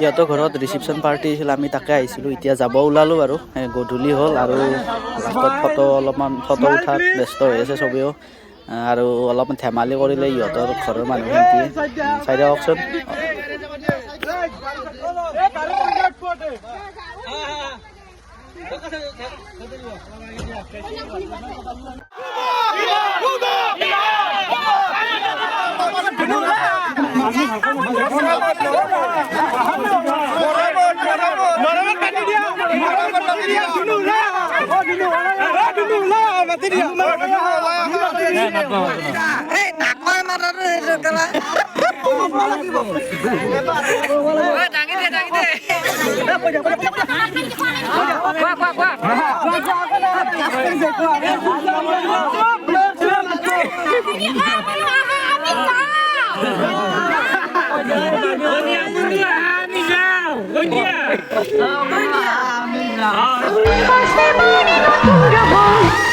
ইহঁতৰ ঘৰত reception party আছিল, আমি তাকে আহিছিলোঁ। এতিয়া যাব ওলালোঁ আৰু গধূলি হ'ল আৰু লাষ্টত অলপমান ফটো উঠাত ব্যস্ত হৈ আছে চবেও আৰু অলপমান ধেমালি কৰিলে ইহঁতৰ ঘৰৰ মানুহখিনিয়ে। চাই দিয়কচোন। Pasti